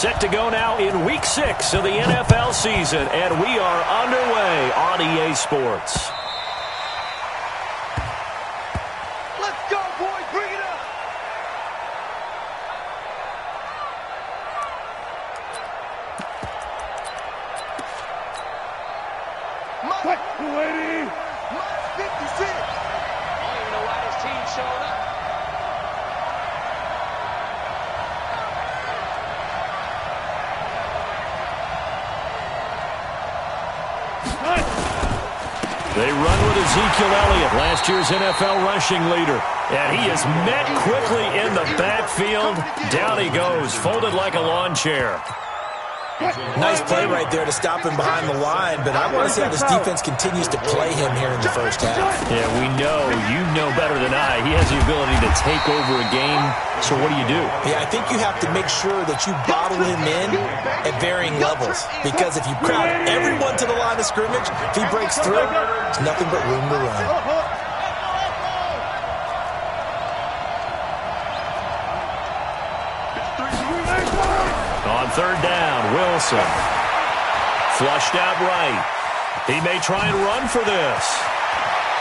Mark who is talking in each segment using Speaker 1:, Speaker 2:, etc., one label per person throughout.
Speaker 1: Set to go now in Week 6 of the NFL season, and we are underway on EA Sports.
Speaker 2: Let's go, boys. Bring it up. Mike, 280. Mike, 56. I don't even know why this team showed up.
Speaker 1: They run with Ezekiel Elliott, last year's NFL rushing leader. And he is met quickly in the backfield. Down he goes, folded like a lawn chair.
Speaker 3: Nice play right there to stop him behind the line, but I want to see how this defense continues to play him here in the first half.
Speaker 1: Yeah, we know. You know better than I. He has the ability to take over a game. So what do you do?
Speaker 3: Yeah, I think you have to make sure that you bottle him in at varying levels, because if you crowd everyone to the line of scrimmage, if he breaks through, there's nothing but room to run.
Speaker 1: On third down, Wilson. Flushed out right. He may try and run for this.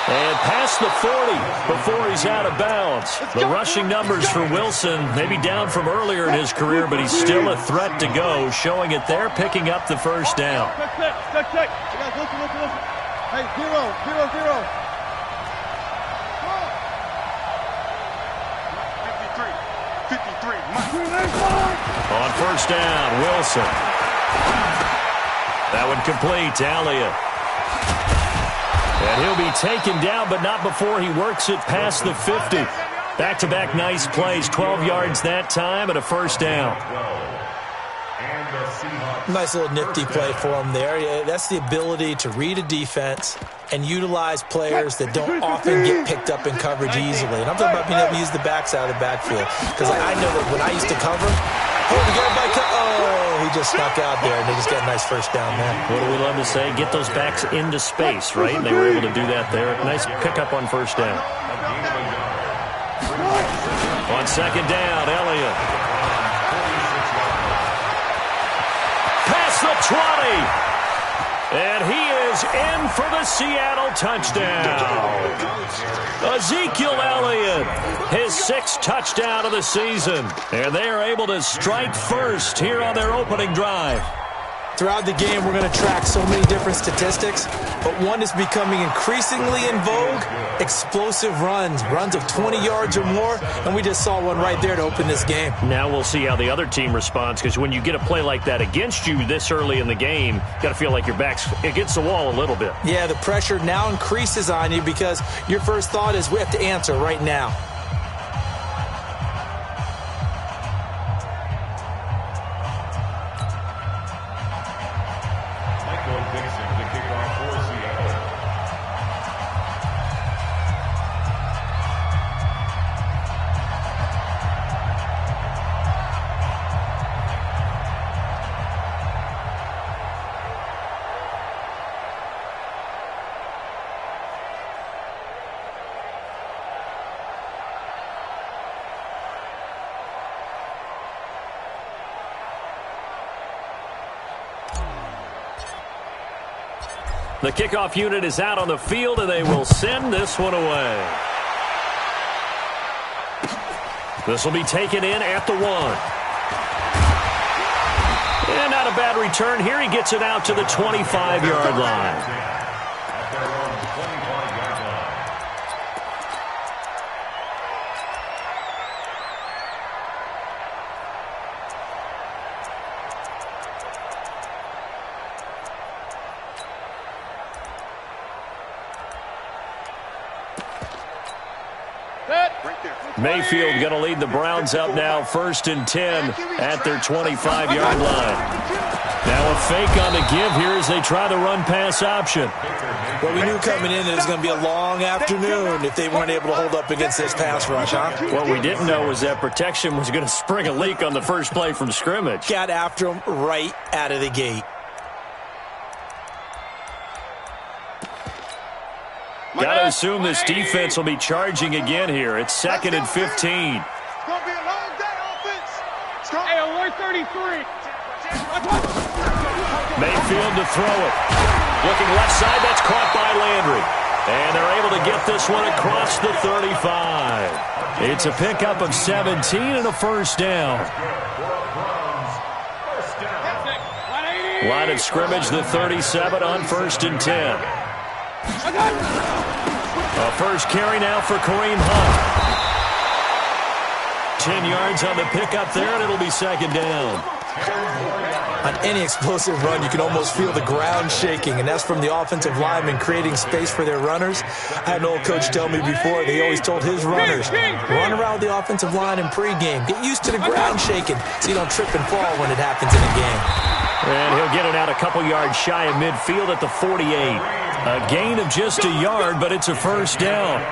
Speaker 1: And past the 40 before he's out of bounds. The rushing numbers for Wilson maybe down from earlier in his career, but he's still a threat to go, showing it there, picking up the first down.
Speaker 2: Check. Listen. Hey, 0. 53.
Speaker 1: On first down, Wilson. That one complete to Elliott. And he'll be taken down, but not before he works it past the 50. Back-to-back nice plays, 12 yards that time and a first down.
Speaker 3: Nice little nifty play for him there. Yeah, that's the ability to read a defense and utilize players that don't often get picked up in coverage easily. And I'm talking about being able to use the backside of the backfield. Because I know that when I used to cover, he just snuck out there, and they just got a nice first down there.
Speaker 1: What do we love to say? Get those backs into space, right? And they were able to do that there. Nice pickup on first down. On second down, Elliott. Past the 20. And he is in for the Seattle touchdown. Ezekiel Elliott, his 6th touchdown of the season. And they are able to strike first here on their opening drive.
Speaker 3: Throughout the game, we're going to track so many different statistics, but one is becoming increasingly in vogue: explosive runs of 20 yards or more, and we just saw one right there to open this game.
Speaker 1: Now we'll see how the other team responds, because when you get a play like that against you this early in the game, you got to feel like your back's against the wall a little bit.
Speaker 3: Yeah, the pressure now increases on you because your first thought is we have to answer right now.
Speaker 1: The kickoff unit is out on the field, and they will send this one away. This will be taken in at the 1. And not a bad return here. He gets it out to the 25-yard line. Mayfield going to lead the Browns up now, 1st and 10 at their 25-yard line. Now a fake on the give here as they try the run-pass option.
Speaker 3: Well, we knew coming in it was going to be a long afternoon if they weren't able to hold up against this pass rush, huh?
Speaker 1: What we didn't know was that protection was going to spring a leak on the first play from scrimmage.
Speaker 3: Got after him right out of the gate.
Speaker 1: Got to assume this defense will be charging again here. It's 2nd and 15.
Speaker 2: It's going to be a long day, offense. Hey, alert 33.
Speaker 1: Mayfield to throw it. Looking left side, that's caught by Landry. And they're able to get this one across the 35. It's a pickup of 17 and a first down. Line of scrimmage, the 37 on 1st and 10. A first carry now for Kareem Hunt. 10 yards on the pickup there, and it'll be 2nd down.
Speaker 3: On any explosive run, you can almost feel the ground shaking, and that's from the offensive linemen creating space for their runners. I had an old coach tell me before, they always told his runners, run around the offensive line in pregame. Get used to the ground shaking so you don't trip and fall when it happens in a game.
Speaker 1: And he'll get it out a couple yards shy of midfield at the 48. A gain of just a yard, but it's a first down.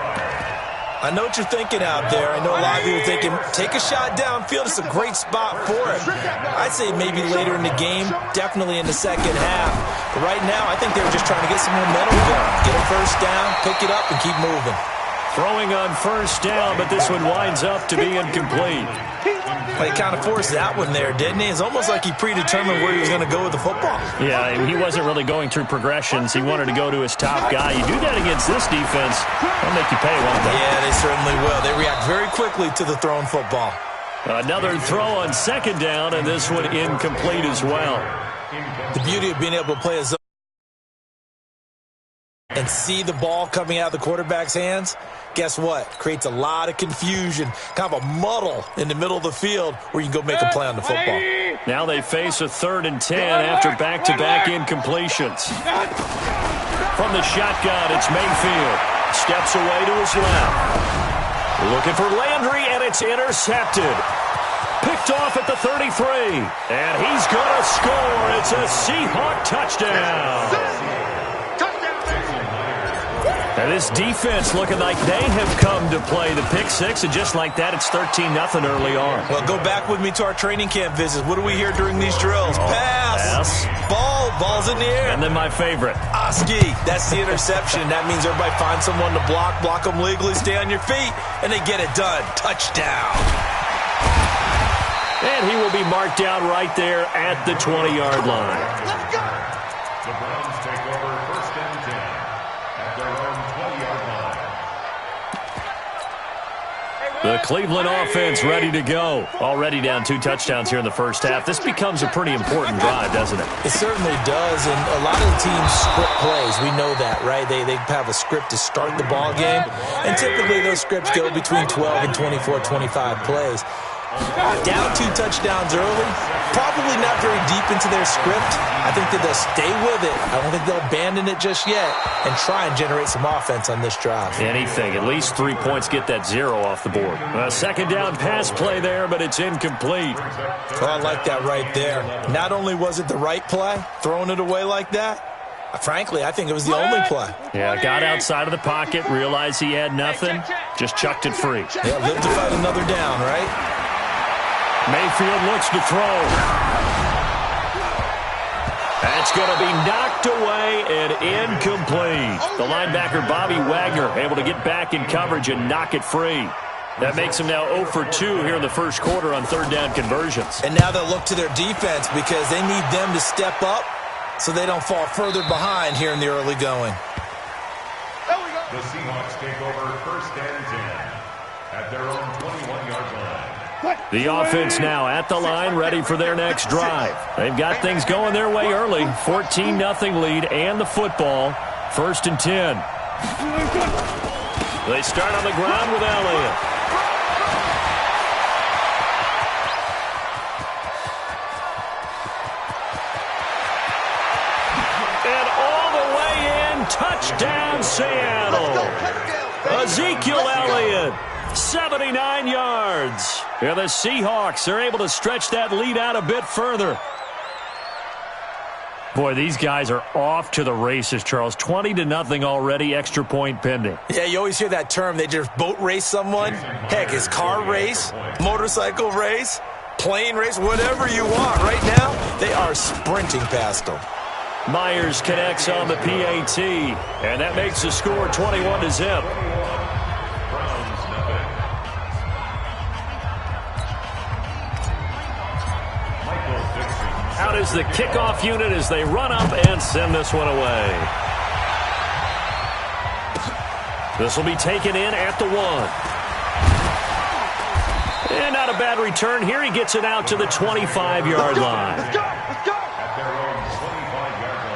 Speaker 3: I know what you're thinking out there. I know a lot of you are thinking, take a shot downfield. It's a great spot for it. I'd say maybe later in the game, definitely in the second half. But right now, I think they were just trying to get some momentum going. Get a first down, pick it up, and keep moving.
Speaker 1: Throwing on first down, but this one winds up to be incomplete.
Speaker 3: Well, he kind of forced that one there, didn't he? It's almost like he predetermined where he was going to go with the football.
Speaker 1: Yeah, he wasn't really going through progressions. He wanted to go to his top guy. You do that against this defense, they'll make you pay, won't they?
Speaker 3: Yeah, they certainly will. They react very quickly to the thrown football.
Speaker 1: Another throw on 2nd down, and this one incomplete as well.
Speaker 3: The beauty of being able to play a zone and see the ball coming out of the quarterback's hands, guess what? Creates a lot of confusion, kind of a muddle in the middle of the field where you can go make a play on the football.
Speaker 1: Now they face a 3rd and 10 after back-to-back incompletions. From the shotgun, it's Mayfield. Steps away to his left. Looking for Landry, and it's intercepted. Picked off at the 33. And he's going to score. It's a Seahawk touchdown. And this defense looking like they have come to play the pick six, and just like that, it's 13-0 early on.
Speaker 3: Well, go back with me to our training camp visits. What do we hear during these drills? Pass. Ball's in the air.
Speaker 1: And then my favorite.
Speaker 3: Oski, that's the interception. That means everybody finds someone to block them legally, stay on your feet, and they get it done. Touchdown.
Speaker 1: And he will be marked down right there at the 20-yard line.
Speaker 2: Let's go.
Speaker 4: The Browns take over 1st and 10 at their own 20-yard line.
Speaker 1: The Cleveland offense ready to go. Already down 2 touchdowns here in the first half. This becomes a pretty important drive, doesn't it?
Speaker 3: It certainly does, and a lot of the teams script plays. We know that, right? They have a script to start the ball game, and typically those scripts go between 12 and 24, 25 plays. Down 2 touchdowns early, probably not very deep into their script. I think that they'll stay with it. I don't think they'll abandon it just yet and try and generate some offense on this drive.
Speaker 1: Anything, at least 3 points, get that 0 off the board. A 2nd down pass play there, but it's incomplete.
Speaker 3: Well, I like that right there. Not only was it the right play, throwing it away like that, frankly, I think it was the only play.
Speaker 1: Yeah, got outside of the pocket, realized he had nothing, just chucked it free.
Speaker 3: Yeah, lived to fight another down, right?
Speaker 1: Mayfield looks to throw. That's going to be knocked away and incomplete. The linebacker, Bobby Wagner, able to get back in coverage and knock it free. That makes him now 0 for 2 here in the first quarter on 3rd down conversions.
Speaker 3: And now they'll look to their defense because they need them to step up so they don't fall further behind here in the early going.
Speaker 4: The Seahawks take over 1st and 10 at their own 21-yard line.
Speaker 1: The offense now at the line, ready for their next drive. They've got things going their way early. 14-0 lead and the football. 1st and 10. They start on the ground with Elliott. And all the way in, touchdown Seattle. Ezekiel Elliott. 79 yards. Yeah, the Seahawks are able to stretch that lead out a bit further. Boy, these guys are off to the races, Charles. 20-0 already, extra point pending.
Speaker 3: Yeah, you always hear that term. They just boat race someone. Heck, it's car race, motorcycle race, plane race, whatever you want. Right now, they are sprinting past them.
Speaker 1: Myers connects on the PAT, and that makes the score 21-0. Out is the kickoff unit as they run up and send this one away. This will be taken in at the 1. And not a bad return here. He gets it out to the 25-yard line.
Speaker 2: Let's go. Let's go.
Speaker 4: At their own 25-yard line.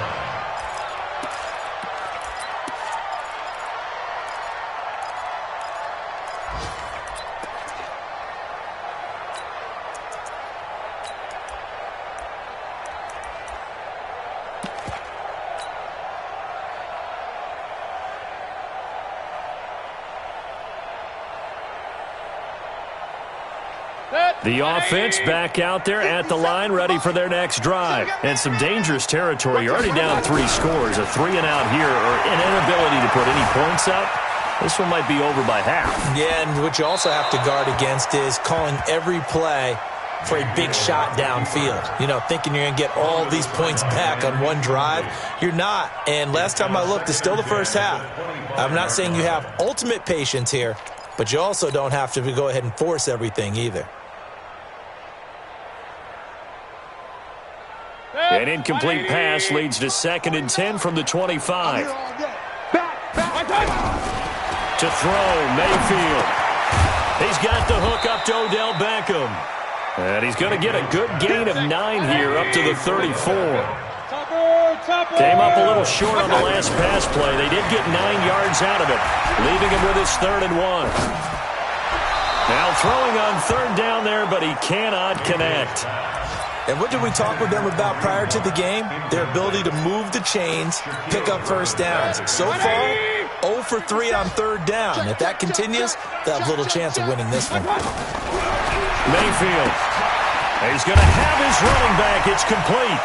Speaker 1: The offense back out there at the line, ready for their next drive. And some dangerous territory. You're already down 3 scores. A 3-and-out here, or an inability to put any points up. This one might be over by half.
Speaker 3: Yeah, and what you also have to guard against is calling every play for a big shot downfield. You know, thinking you're going to get all these points back on one drive. You're not. And last time I looked, it's still the first half. I'm not saying you have ultimate patience here, but you also don't have to go ahead and force everything either.
Speaker 1: An incomplete pass leads to 2nd and 10 from the 25. To throw, Mayfield. He's got the hook up to Odell Beckham. And he's going to get a good gain of 9 here up to the 34. Came up a little short on the last pass play. They did get 9 yards out of it, leaving him with his 3rd and 1. Now throwing on 3rd down there, but he cannot connect.
Speaker 3: And what did we talk with them about prior to the game? Their ability to move the chains, pick up first downs. So far, 0 for 3 on 3rd down. If that continues, they'll have little chance of winning this one.
Speaker 1: Mayfield. He's going to have his running back. It's complete.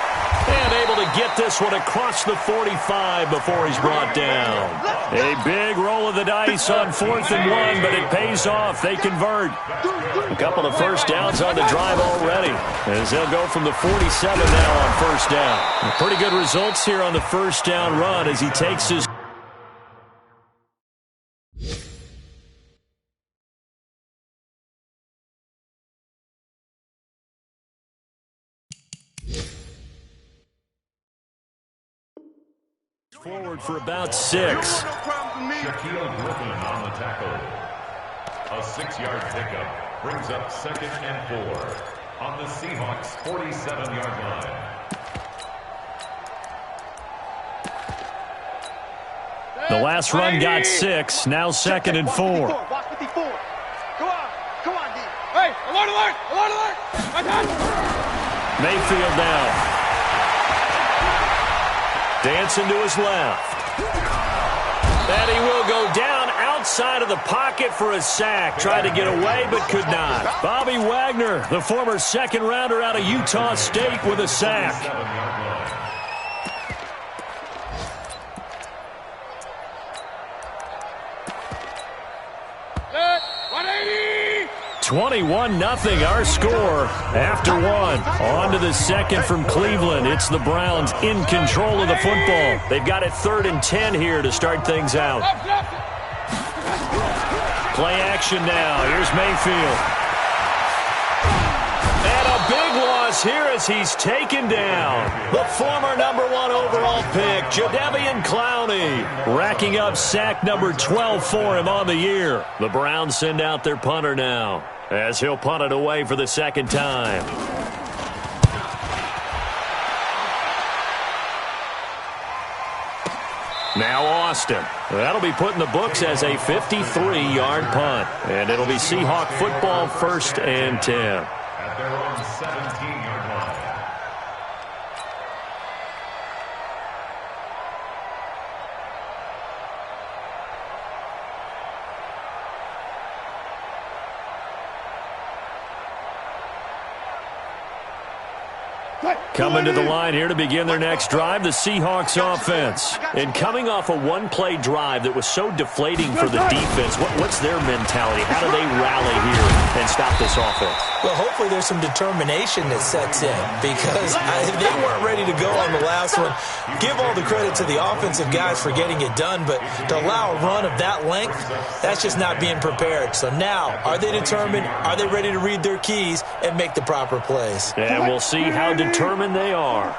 Speaker 1: And able to get this one across the 45 before he's brought down. A big roll of the dice on 4th and 1, but it pays off. They convert. A couple of first downs on the drive already, as they'll go from the 47 now on 1st down. Pretty good results here on the 1st down run as he takes his... forward for about 6.
Speaker 4: Shaquille Griffin on the tackle. A 6-yard pickup brings up 2nd and 4 on the Seahawks' 47-yard line.
Speaker 1: The last run got 6. Now 2nd and 4.
Speaker 2: Watch 54. Go on. Come on, D. Hey, alert, alert, alert, alert.
Speaker 1: Mayfield down. Dancing to his left. And he will go down outside of the pocket for a sack. Tried to get away, but could not. Bobby Wagner, the former 2nd rounder out of Utah State, with a sack. 21-0 our score after 1. On to the 2nd from Cleveland. It's the Browns in control of the football. They've got it 3rd and 10 here to start things out. Play action now. Here's Mayfield. And a big loss here as he's taken down. The former #1 overall pick, Jadeveon Clowney, racking up sack number 12 for him on the year. The Browns send out their punter now, as he'll punt it away for the 2nd time. Now Austin. That'll be put in the books as a 53-yard punt. And it'll be Seahawk football 1st and 10.
Speaker 4: At their own 17-yard line.
Speaker 1: Coming to the line here to begin their next drive, the Seahawks offense. And coming off a one-play drive that was so deflating for the defense, what's their mentality? How do they rally here and stop this offense?
Speaker 3: Well, hopefully there's some determination that sets in, because if they weren't ready to go on the last one, give all the credit to the offensive guys for getting it done, but to allow a run of that length, that's just not being prepared. So now, are they determined? Are they ready to read their keys and make the proper plays?
Speaker 1: And we'll see how determined they are.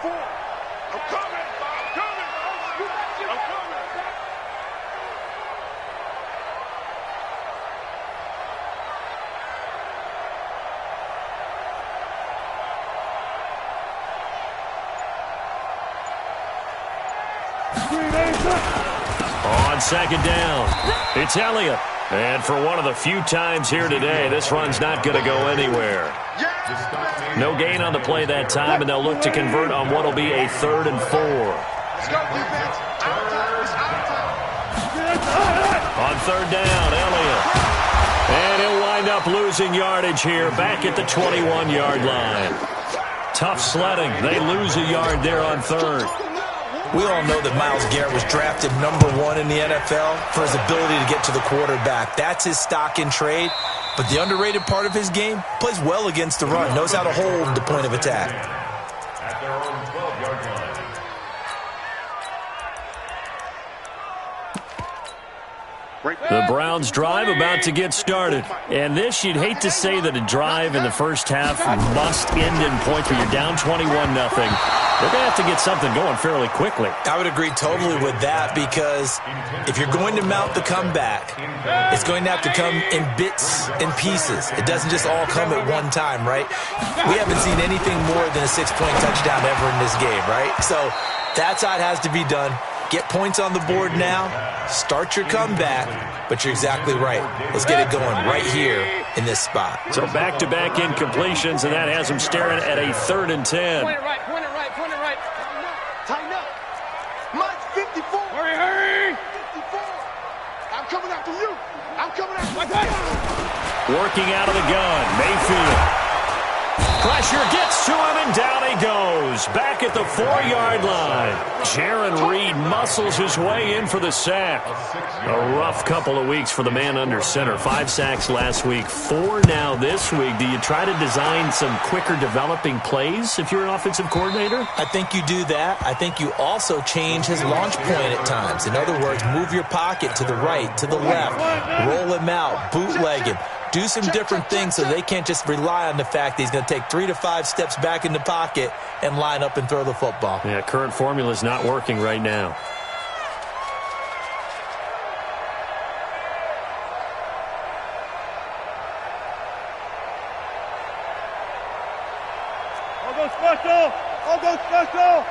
Speaker 1: On second down, it's Elliott. And for one of the few times here today, this run's not going to go anywhere. No gain on the play that time, and they'll look to convert on what will be a 3rd and 4. On third down, Elliott. And he'll wind up losing yardage here back at the 21-yard line. Tough sledding. They lose a yard there on third.
Speaker 3: We all know that Myles Garrett was drafted #1 in the NFL for his ability to get to the quarterback. That's his stock in trade. But the underrated part of his game, plays well against the run, knows how to hold the point of attack.
Speaker 4: At their own 12-yard line.
Speaker 1: The Browns' drive about to get started. And this, you'd hate to say that a drive in the first half must end in points, but you're down 21-0. They're going to have to get something going fairly quickly.
Speaker 3: I would agree totally with that, because if you're going to mount the comeback, it's going to have to come in bits and pieces. It doesn't just all come at one time, right? We haven't seen anything more than a 6-point touchdown ever in this game, right? So that's how it has to be done. Get points on the board now, start your comeback, but you're exactly right. Let's get it going right here in this spot.
Speaker 1: So back-to-back incompletions, and that has them staring at a 3rd and 10.
Speaker 2: Point it right, point it right, point it right. Tighten up. Mine's 54. Hurry. 54. I'm coming after you. I'm coming after you.
Speaker 1: Working out of the gun, Mayfield. Pressure gets to him, and down he goes. Back at the 4-yard line. Jaron Reed muscles his way in for the sack. A rough couple of weeks for the man under center. 5 sacks last week, 4 now this week. Do you try to design some quicker developing plays if you're an offensive coordinator?
Speaker 3: I think you do that. I think you also change his launch point at times. In other words, move your pocket to the right, to the left, roll him out, bootleg him. Do some different things so they can't just rely on the fact that he's going to take 3 to 5 steps back in the pocket and line up and throw the football.
Speaker 1: Yeah, current formula is not working right now.
Speaker 5: I'll go special! I'll go special!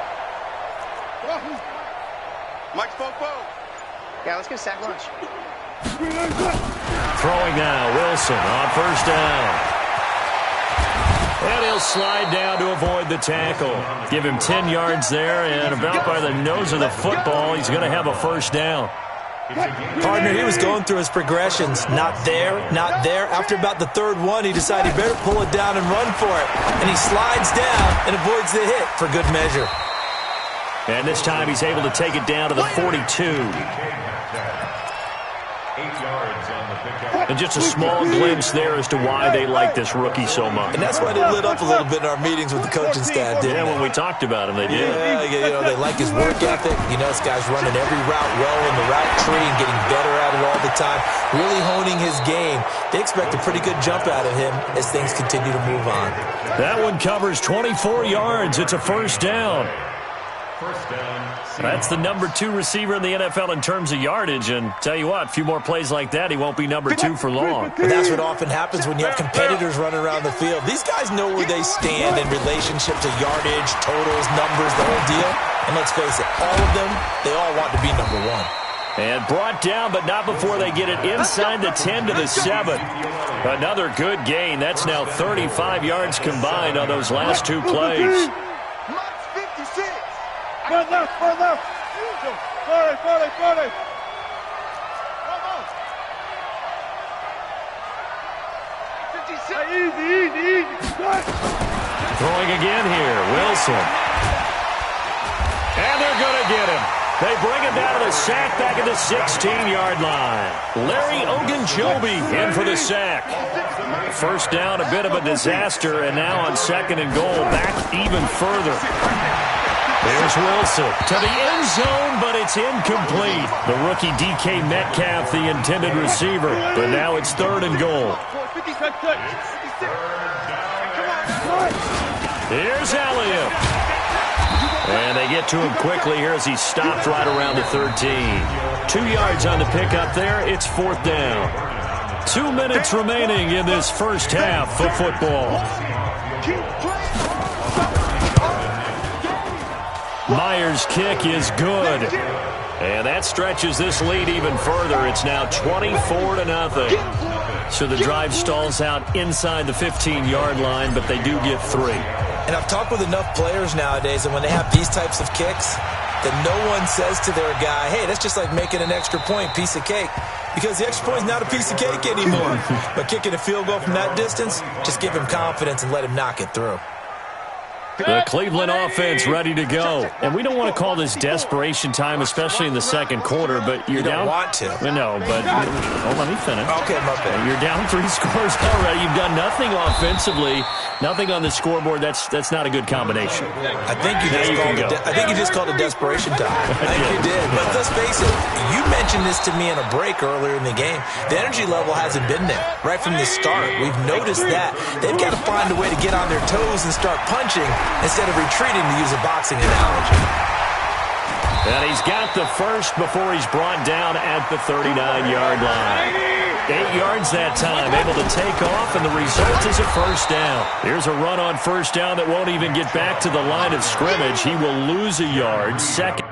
Speaker 2: Mike Fopo. Yeah, let's get a sack lunch.
Speaker 1: Throwing now, Wilson on first down. And he'll slide down to avoid the tackle. Give him 10 yards there, and about by the nose of the football, he's going to have a first down.
Speaker 3: Partner, he was going through his progressions. Not there, not there. After about the 3rd one, he decided he better pull it down and run for it. And he slides down and avoids the hit for good measure.
Speaker 1: And this time he's able to take it down to the 42. And just a small glimpse there as to why they like this rookie so much.
Speaker 3: And that's why they lit up a little bit in our meetings with the coaching staff, didn't they?
Speaker 1: When we talked about him, they did.
Speaker 3: Yeah, you know, they like his work ethic. You know, this guy's running every route well in the route tree and getting better at it all the time, really honing his game. They expect a pretty good jump out of him as things continue to move on.
Speaker 1: That one covers 24 yards. It's a first down.
Speaker 4: First down.
Speaker 1: That's the #2 receiver in the NFL in terms of yardage. And tell you what, a few more plays like that, he won't be #2 for long.
Speaker 3: But that's what often happens when you have competitors running around the field. These guys know where they stand in relationship to yardage, totals, numbers, the whole deal. And let's face it, all of them, they all want to be #1.
Speaker 1: And brought down, but not before they get it inside the 10 to the 7. Another good gain. That's now 35 yards combined on those last 2 plays.
Speaker 5: Run left, run left. 40. Easy.
Speaker 1: Throwing again here, Wilson. And they're going to get him. They bring him down to the sack back at the 16-yard line. Larry Ogunjobi in for the sack. First down, a bit of a disaster, and now on 2nd and goal, back even further. There's Wilson to the end zone, but it's incomplete. The rookie DK Metcalf, the intended receiver, but now it's 3rd and goal. Here's Elliott. And they get to him quickly here as he stopped right around the 13. 2 yards on the pickup there. It's 4th down. 2 minutes remaining in this first half of football. Myers' kick is good. And that stretches this lead even further. It's now 24-0. So the drive stalls out inside the 15-yard line, but they do get 3.
Speaker 3: And I've talked with enough players nowadays, and when they have these types of kicks, that no one says to their guy, hey, that's just like making an extra point, piece of cake. Because the extra point is not a piece of cake anymore. But kicking a field goal from that distance, just give him confidence and let him knock it through.
Speaker 1: The Cleveland offense ready to go. And we don't want to call this desperation time, especially in the second quarter, but you're down.
Speaker 3: You don't want to.
Speaker 1: No, but let me finish.
Speaker 3: Okay, my bad.
Speaker 1: You're down 3 scores already. You've done nothing offensively, nothing on the scoreboard. That's not a good combination.
Speaker 3: I think you just called it desperation time. I think you did. But let's face it, you mentioned this to me in a break earlier in the game. The energy level hasn't been there right from the start. We've noticed that. They've got to find a way to get on their toes and start punching instead of retreating, to use a boxing analogy.
Speaker 1: And he's got the first before he's brought down at the 39-yard line. 8 yards that time, able to take off, and the result is a first down. Here's a run on first down that won't even get back to the line of scrimmage. He will lose a yard. Second.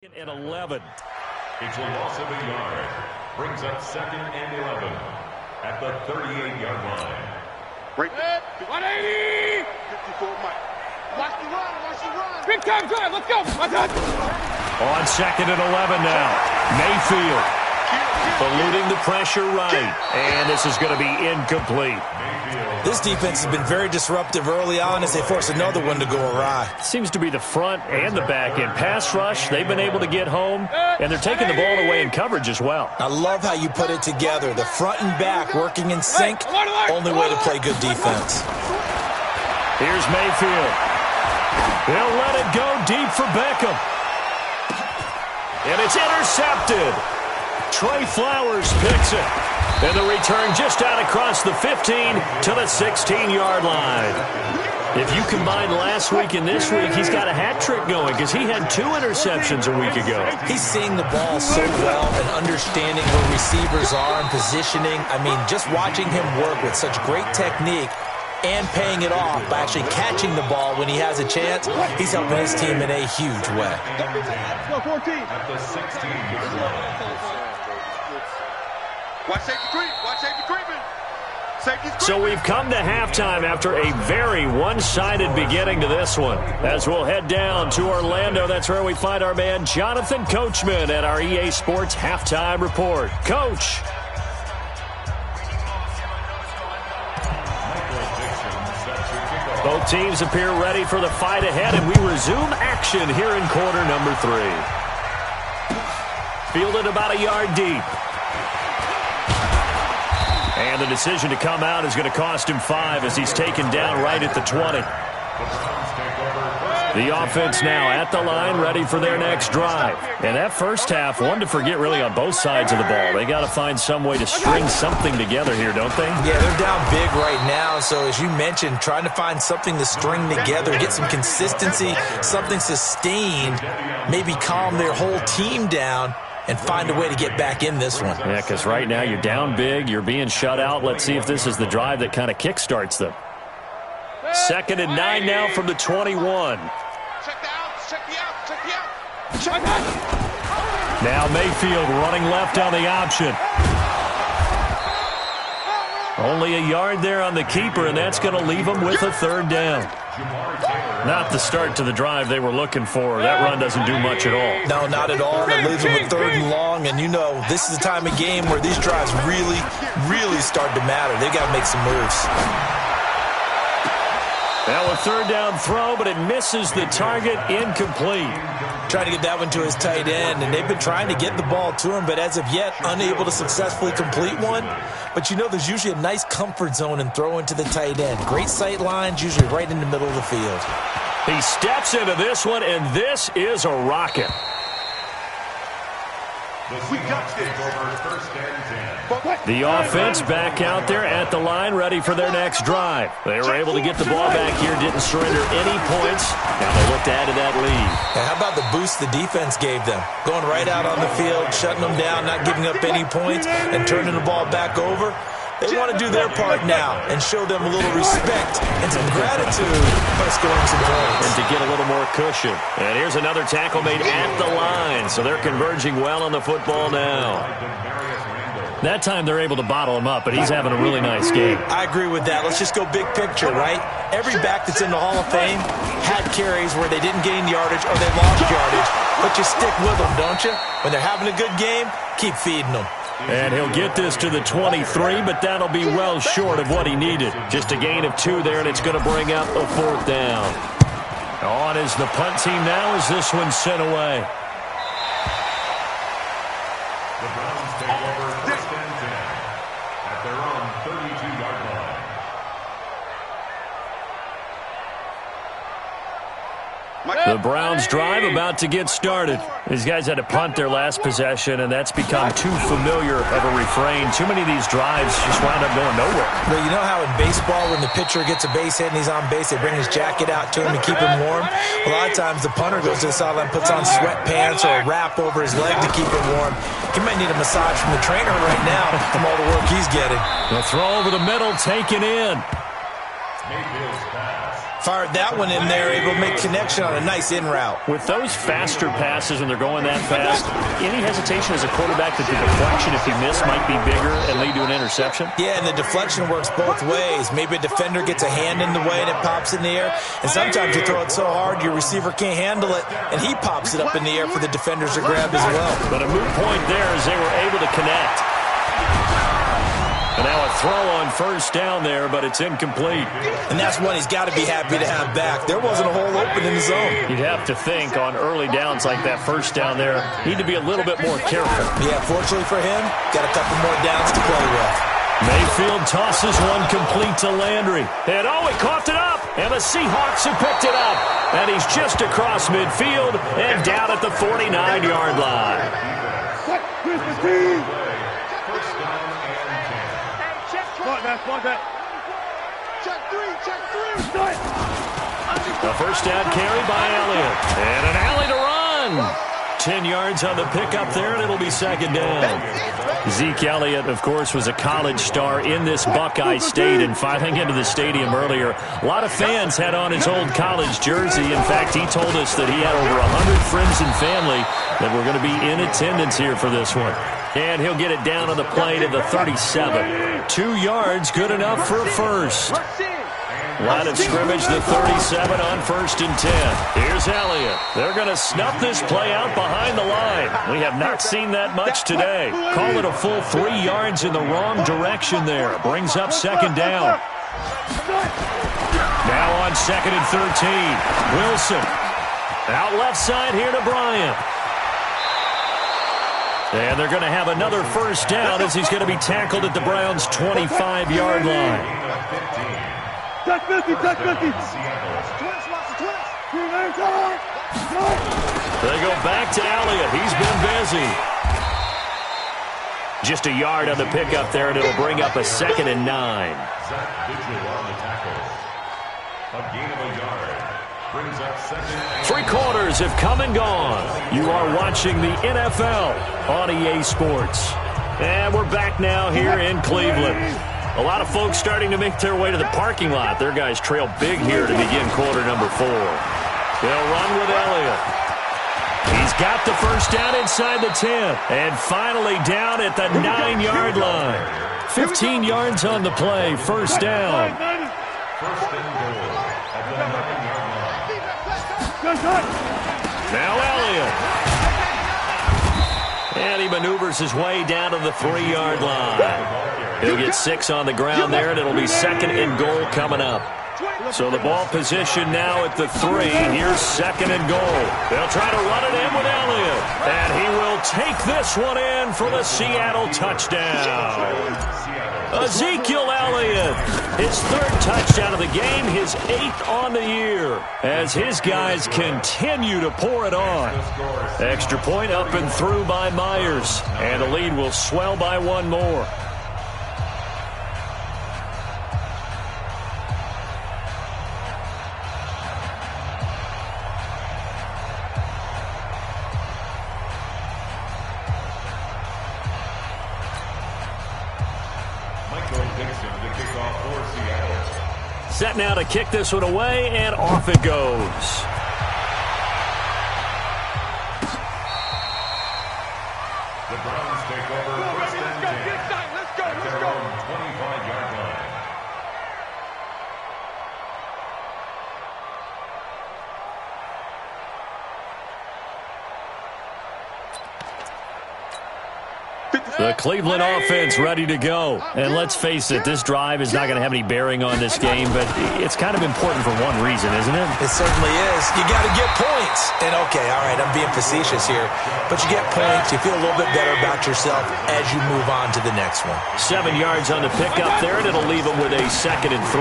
Speaker 1: At 11.
Speaker 4: It's a loss of a yard. Brings up 2nd and 11 at the 38-yard line.
Speaker 2: Right. 180. 54, Mike. Watch the run. Watch the run. Big time drive. Let's go.
Speaker 1: On 2nd and 11 now. Mayfield eluding the pressure right. And this is going to be incomplete.
Speaker 3: This defense has been very disruptive early on as they force another one to go awry.
Speaker 1: Seems to be the front and the back end. Pass rush, they've been able to get home, and they're taking the ball away in coverage as well.
Speaker 3: I love how you put it together. The front and back working in sync, only way to play good defense.
Speaker 1: Here's Mayfield. They'll let it go deep for Beckham. And it's intercepted. Trey Flowers picks it. And the return just out across the 15 to the 16-yard line. If you combine last week and this week, he's got a hat trick going because he had 2 interceptions a week ago.
Speaker 3: He's seeing the ball so well and understanding where receivers are and positioning. I mean, just watching him work with such great technique and paying it off by actually catching the ball when he has a chance, he's helping his team in a huge way.
Speaker 4: At the 16-yard line.
Speaker 2: Watch safety creep. Watch safety creeping.
Speaker 1: So we've come to halftime after a very one-sided beginning to this one. As we'll head down to Orlando, that's where we find our man Jonathan Coachman at our EA Sports Halftime Report. Coach. Both teams appear ready for the fight ahead, and we resume action here in quarter number 3. Fielded about a yard deep. And the decision to come out is going to cost him 5 as he's taken down right at the 20. The offense now at the line, ready for their next drive. And that first half, one to forget really on both sides of the ball. They got to find some way to string something together here, don't they?
Speaker 3: Yeah, they're down big right now. So as you mentioned, trying to find something to string together, get some consistency, something sustained, maybe calm their whole team down and find a way to get back in this one.
Speaker 1: Yeah, because right now you're down big, you're being shut out. Let's see if this is the drive that kind of kickstarts them. 2nd and 9 now from the 21.
Speaker 2: Check the outs, check the outs, check the outs. Check that.
Speaker 1: Now Mayfield running left on the option. Only a yard there on the keeper, and that's going to leave him with a 3rd down. Not the start to the drive they were looking for. That run doesn't do much at all.
Speaker 3: No, not at all. It leaves them with 3rd and long, and you know this is the time of game where these drives really, really start to matter. They've got to make some moves.
Speaker 1: Now a 3rd down throw, but it misses the target, incomplete.
Speaker 3: Trying to get that one to his tight end, and they've been trying to get the ball to him, but as of yet, unable to successfully complete one. But you know there's usually a nice comfort zone in throwing to the tight end. Great sight lines, usually right in the middle of the field.
Speaker 1: He steps into this one, and this is a rocket.
Speaker 4: We got this over 1st and 10.
Speaker 1: The offense back out there at the line, ready for their next drive. They were able to get the ball back here, didn't surrender any points. Now they look to add to that lead.
Speaker 3: And how about the boost the defense gave them? Going right out on the field, shutting them down, not giving up any points, and turning the ball back over. They want to do their part now and show them a little respect and some gratitude by scoring some points.
Speaker 1: And to get a little more cushion. And here's another tackle made at the line, so they're converging well on the football now. That time they're able to bottle him up, but he's having a really nice game.
Speaker 3: I agree with that. Let's just go big picture, right? Every back that's in the Hall of Fame had carries where they didn't gain yardage or they lost yardage, but you stick with them, don't you? When they're having a good game, keep feeding them.
Speaker 1: And he'll get this to the 23, but that'll be well short of what he needed. Just a gain of 2 there, and it's going to bring up a 4th down. On is the punt team now as this one's sent away.
Speaker 4: The Browns take over 1st and 10 at their own 32-yard line.
Speaker 1: The Browns drive about to get started. These guys had to punt their last possession, and that's become too familiar of a refrain. Too many of these drives just wound up going nowhere.
Speaker 3: But you know how in baseball, when the pitcher gets a base hit and he's on base, they bring his jacket out to him to keep him warm? A lot of times the punter goes to the sideline, puts on sweatpants or a wrap over his leg to keep him warm. He might need a massage from the trainer right now from all the work he's getting.
Speaker 1: The throw over the middle, taken in.
Speaker 4: Mayfield's pass.
Speaker 3: Fired that one in there, able to make connection on a nice in route.
Speaker 1: With those faster passes when they're going that fast, any hesitation as a quarterback that the deflection, if you miss, might be bigger and lead to an interception?
Speaker 3: Yeah, and the deflection works both ways. Maybe a defender gets a hand in the way and it pops in the air. And sometimes you throw it so hard your receiver can't handle it, and he pops it up in the air for the defenders to grab as well.
Speaker 1: But a moot point there as they were able to connect. And now a throw on 1st down there, but it's incomplete.
Speaker 3: And that's one he's got to be happy to have back. There wasn't a hole open in the zone.
Speaker 1: You'd have to think on early downs like that 1st down there, need to be a little bit more careful.
Speaker 3: Yeah, fortunately for him, got a couple more downs to play with.
Speaker 1: Mayfield tosses one complete to Landry. And he coughed it up, and the Seahawks have picked it up. And he's just across midfield and down at the 49-yard line.
Speaker 2: Check three.
Speaker 1: A 1st down carry by Elliott. And an alley to run. 10 yards on the pickup there, and it'll be 2nd down. Zeke Elliott, of course, was a college star in this Buckeye State, and filing into the stadium earlier, a lot of fans had on his old college jersey. In fact, he told us that he had over 100 friends and family that were going to be in attendance here for this one. And he'll get it down on the play to the 37. 2 yards, good enough for a first. Line of scrimmage, the 37 on 1st and 10. Here's Elliott. They're going to snuff this play out behind the line. We have not seen that much today. Call it a full 3 yards in the wrong direction there. Brings up 2nd down. Now on 2nd and 13. Wilson. Out left side here to Bryant. And they're going to have another first down as he's going to be tackled at the Browns' 25-yard line.
Speaker 5: Touch 50, touch 50.
Speaker 1: They go back to Elliott. He's been busy. Just a yard on the pickup there, and it'll bring up a 2nd and 9.
Speaker 4: Zach Vigil on the tackle. A gain of a yard. Brings up 2nd.
Speaker 1: 3 quarters have come and gone. You are watching the NFL on EA Sports. And we're back now here in Cleveland. A lot of folks starting to make their way to the parking lot. Their guys trail big here to begin quarter number 4. They'll run with Elliott. He's got the first down inside the 10. And finally down at the 9-yard line. 15 yards on the play. First down.
Speaker 4: First and goal at the 9-yard line.
Speaker 1: Now Elliott. And he maneuvers his way down to the 3-yard line. He'll get 6 on the ground there, and it'll be 2nd and goal coming up. So the ball position now at the 3. Here's 2nd and goal. They'll try to run it in with Elliott. And he will take this one in for the Seattle touchdown. Ezekiel Elliott, his 3rd touchdown of the game, his 8th on the year, as his guys continue to pour it on. Extra point up and through by Myers, and the lead will swell by 1 more. Set now to kick this one away, and off it goes.
Speaker 4: The Browns take over first and 10 at their own 25-yard line.
Speaker 1: The Cleveland offense ready to go. And let's face it, this drive is not going to have any bearing on this game, but it's kind of important for one reason, isn't it?
Speaker 3: It certainly is. You got to get points. And, okay, all right, I'm being facetious here. But you get points, you feel a little bit better about yourself as you move on to the next one.
Speaker 1: 7 yards on the pickup there, and it'll leave him with a 2nd and 3.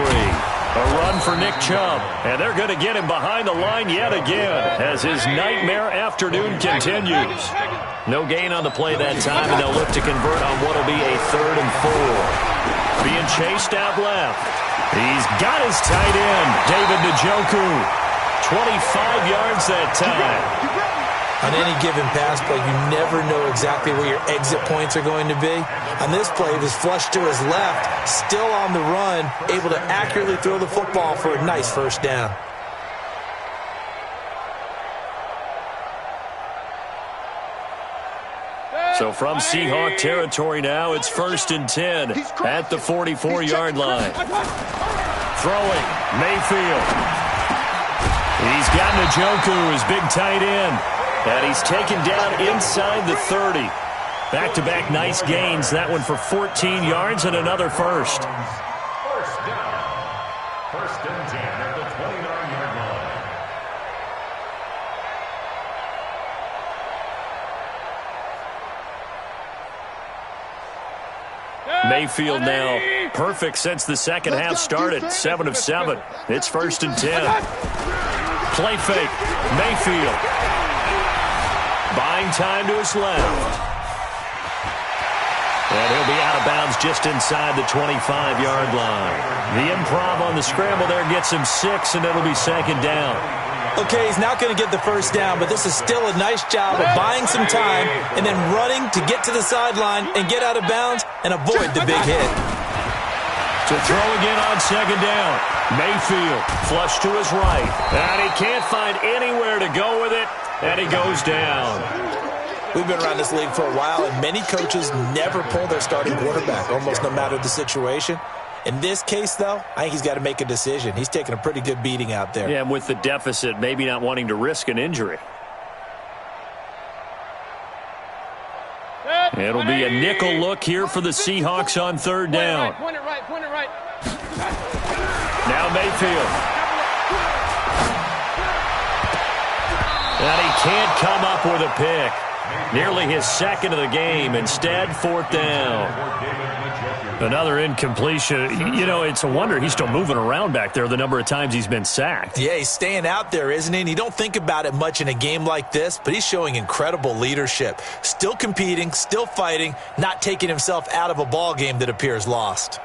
Speaker 1: A run for Nick Chubb, and they're going to get him behind the line yet again as his nightmare afternoon continues. No gain on the play that time, and they'll look to convert on what will be a 3rd and 4. Being chased out left. He's got his tight end, David Njoku. 25 yards that time.
Speaker 3: On any given pass play, you never know exactly where your exit points are going to be. On this play, it was flushed to his left, still on the run, able to accurately throw the football for a nice first down.
Speaker 1: So from Seahawk territory now, it's 1st and 10 at the 44-yard line. Throwing, Mayfield. He's got Njoku, his big tight end. And he's taken down inside the 30. Back-to-back nice gains. That one for 14 yards and another first.
Speaker 4: First down. 1st and 10 at the 29-yard line.
Speaker 1: Mayfield now perfect since the second half started. 7 of 7. It's 1st and 10. Play fake. Mayfield. Buying time to his left. And he'll be out of bounds just inside the 25-yard line. The improv on the scramble there gets him 6, and it'll be 2nd down.
Speaker 3: Okay, he's not going to get the first down, but this is still a nice job of buying some time and then running to get to the sideline and get out of bounds and avoid the big hit.
Speaker 1: To throw again on 2nd down. Mayfield flush to his right. And he can't find anywhere to go with it. And he goes down.
Speaker 3: We've been around this league for a while, and many coaches never pull their starting quarterback, almost no matter the situation. In this case, though, I think he's got to make a decision. He's taking a pretty good beating out there.
Speaker 1: Yeah, and with the deficit, maybe not wanting to risk an injury. It'll be a nickel look here for the Seahawks on 3rd down.
Speaker 2: Point it right.
Speaker 1: Now Mayfield. And he can't come up with a pick. Nearly his second of the game. Instead, 4th down. Another incompletion. You know, it's a wonder he's still moving around back there the number of times he's been sacked.
Speaker 3: Yeah, he's staying out there, isn't he? And you don't think about it much in a game like this, but he's showing incredible leadership. Still competing, still fighting, not taking himself out of a ball game that appears lost.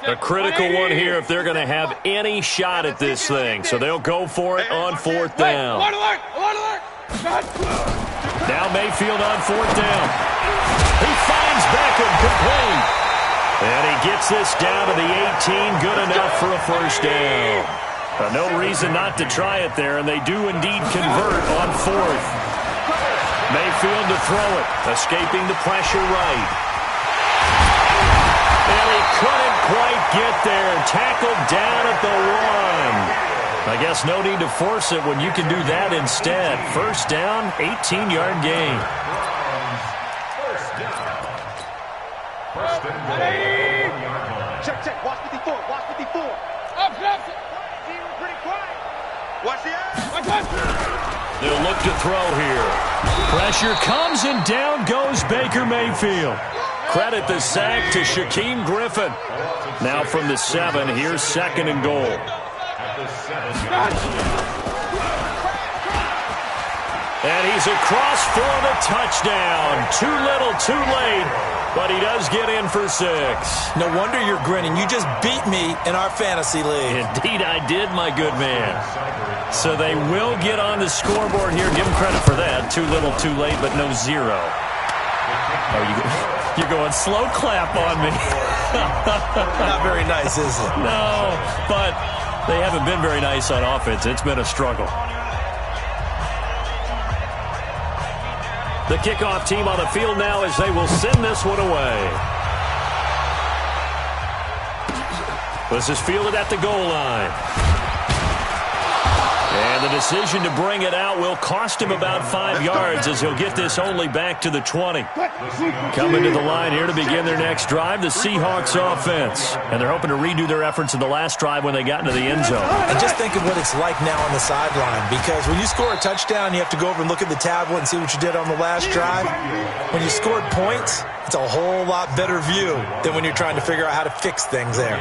Speaker 1: A critical one here if they're going to have any shot at this thing. So they'll go for it on 4th down. Now Mayfield on 4th down. He finds Beckham complete. And he gets this down to the 18. Good enough for a 1st down. No reason not to try it there, and they do indeed convert on 4th. Mayfield to throw it. Escaping the pressure right. And he couldn't quite get there. Tackled down at the 1. I guess no need to force it when you can do that instead. 1st down, 18-yard gain.
Speaker 2: Check. Watch 54. Watch 54. Up. Pretty quiet. Watch the ass.
Speaker 1: They'll look to throw here. Pressure comes and down goes Baker Mayfield. Credit the sack to Shaquem Griffin. Now from the 7, here's 2nd and goal. And he's across for the touchdown. Too little, too late, but he does get in for 6.
Speaker 3: No wonder you're grinning. You just beat me in our fantasy league.
Speaker 1: Indeed I did, my good man. So they will get on the scoreboard here. Give him credit for that. Too little, too late, but no 0. You're going slow clap on me.
Speaker 3: Not very nice, is it?
Speaker 1: No, but they haven't been very nice on offense. It's been a struggle. The kickoff team on the field now as they will send this one away. This is fielded at the goal line. And the decision to bring it out will cost him about 5 yards as he'll get this only back to the 20. Coming to the line here to begin their next drive, the Seahawks offense. And they're hoping to redo their efforts in the last drive when they got into the end zone.
Speaker 3: And just think of what it's like now on the sideline, because when you score a touchdown, you have to go over and look at the tablet and see what you did on the last drive. When you scored points, it's a whole lot better view than when you're trying to figure out how to fix things there.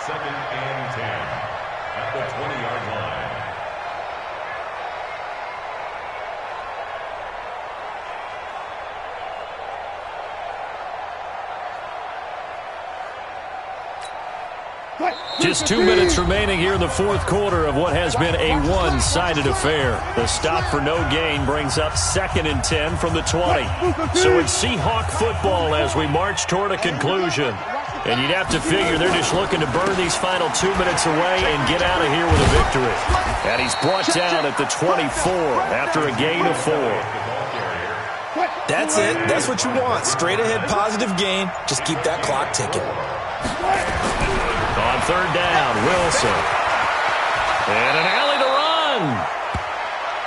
Speaker 4: 2nd and 10 at the 20-yard line.
Speaker 1: Just 2 minutes remaining here in the 4th quarter of what has been a one-sided affair. The stop for no gain brings up 2nd and 10 from the 20. So it's Seahawk football as we march toward a conclusion. And you'd have to figure they're just looking to burn these final 2 minutes away and get out of here with a victory. And he's brought down at the 24 after a gain of 4.
Speaker 3: That's it. That's what you want. Straight ahead positive gain. Just keep that clock ticking.
Speaker 1: On 3rd down, Wilson. And an alley to run.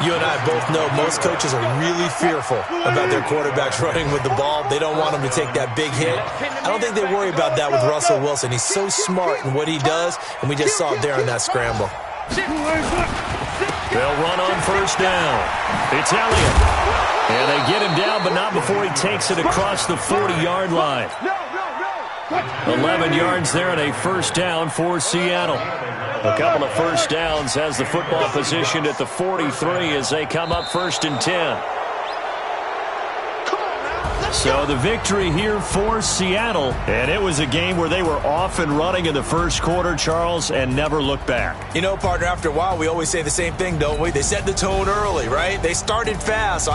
Speaker 3: You and I both know most coaches are really fearful about their quarterbacks running with the ball. They don't want him to take that big hit. I don't think they worry about that with Russell Wilson. He's so smart in what he does, and we just saw it there in that scramble.
Speaker 1: They'll run on 1st down. It's Elliott. And they get him down, but not before he takes it across the 40-yard line. 11 yards there and a 1st down for Seattle. A couple of 1st downs has the football positioned at the 43 as they come up 1st and 10. So the victory here for Seattle. And it was a game where they were off and running in the 1st quarter, Charles, and never looked back.
Speaker 3: You know, partner, after a while, we always say the same thing, don't we? They set the tone early, right? They started fast. So